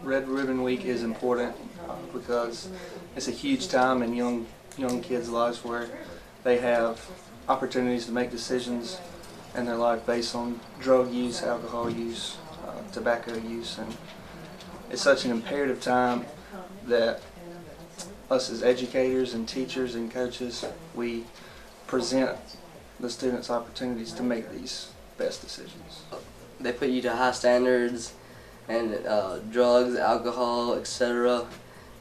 Red Ribbon Week is important because it's a huge time in young kids' lives where they have opportunities to make decisions in their life based on drug use, alcohol use, tobacco use, and it's such an imperative time that us as educators and teachers and coaches, we present the students opportunities to make these best decisions. They put you to high standards, and drugs, alcohol, etc.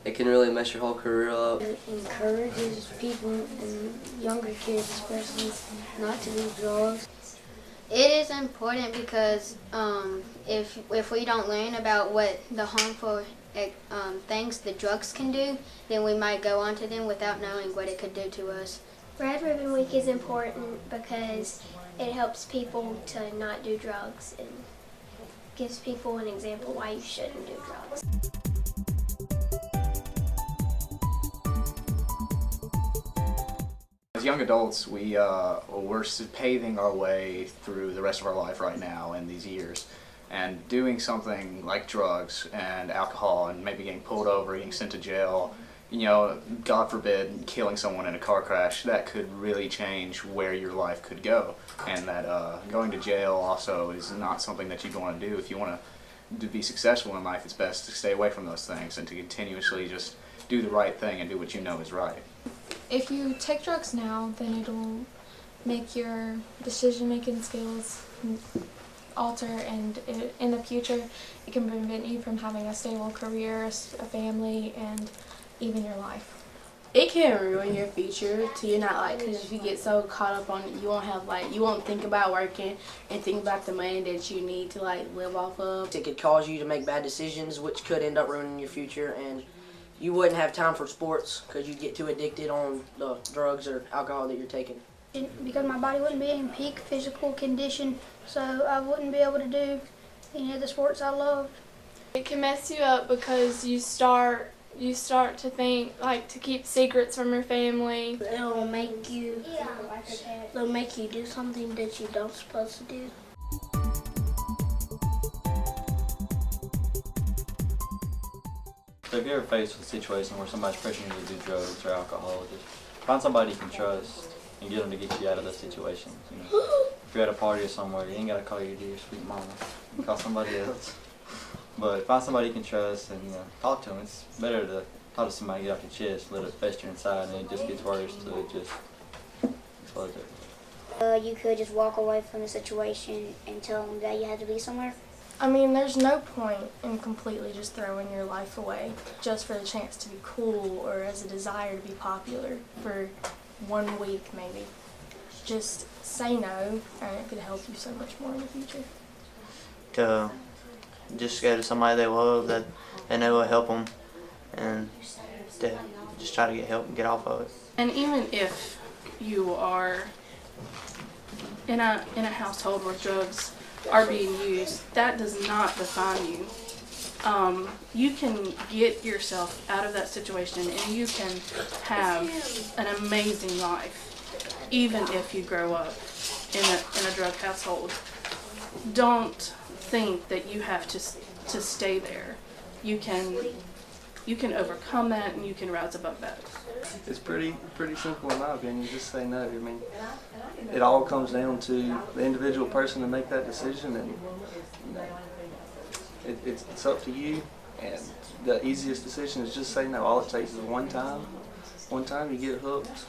It can really mess your whole career up. It encourages people, and younger kids especially, not to do drugs. It is important because if we don't learn about what the harmful things the drugs can do, then we might go on to them without knowing what it could do to us. Red Ribbon Week is important because it helps people to not do drugs and gives people an example why you shouldn't do drugs. As young adults, we're paving our way through the rest of our life right now in these years. And doing something like drugs and alcohol and maybe getting pulled over, getting sent to jail, God forbid, killing someone in a car crash, that could really change where your life could go. And that going to jail also is not something that you'd want to do. If you want to be successful in life, it's best to stay away from those things and to continuously just do the right thing and do what you know is right. If you take drugs now, then it'll make your decision-making skills alter, and in the future it can prevent you from having a stable career, a family, and even your life. It can ruin your future till you're not because if you get so caught up on it, you won't think about working and think about the money that you need to live off of. It could cause you to make bad decisions, which could end up ruining your future, and you wouldn't have time for sports because you'd get too addicted on the drugs or alcohol that you're taking. Because my body wouldn't be in peak physical condition, so I wouldn't be able to do any of the sports I love. It can mess you up because you start to think to keep secrets from your family. It'll make you do something that you don't supposed to do. So if you're ever faced with a situation where somebody's pressuring you to do drugs or alcohol, just find somebody you can trust and get them to get you out of those situations. If you're at a party or somewhere, you ain't got to call your dear sweet mama. You can call somebody else. But find somebody you can trust and talk to them. It's better to talk to somebody, get off your chest, let it fester inside, and it just gets worse till it just explodes it. You could just walk away from the situation and tell them that you had to be somewhere. I mean, there's no point in completely just throwing your life away just for the chance to be cool or as a desire to be popular for 1 week maybe. Just say no, and it could help you so much more in the future. To just go to somebody they love that they know will help them, and to just try to get help and get off of it. And even if you are in a household where drugs are being used, that does not define you. You can get yourself out of that situation and you can have an amazing life, even if you grow up in a drug household. Don't think that you have to stay there. You can overcome that and you can rise above that. It's pretty simple in my opinion. Just say no. I mean, it all comes down to the individual person to make that decision, and it's up to you. And the easiest decision is just say no. All it takes is one time. One time you get hooked.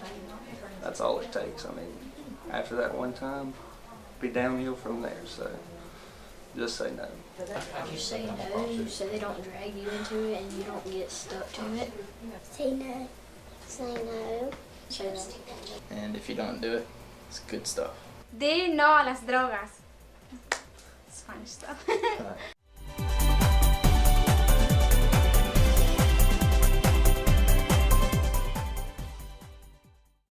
That's all it takes. I mean, after that one time, be downhill from there. So just say no. You say no so they don't drag you into it and you don't get stuck to it. Say no. Say no. And if you don't do it, it's good stuff. Di no a las drogas. It's funny stuff.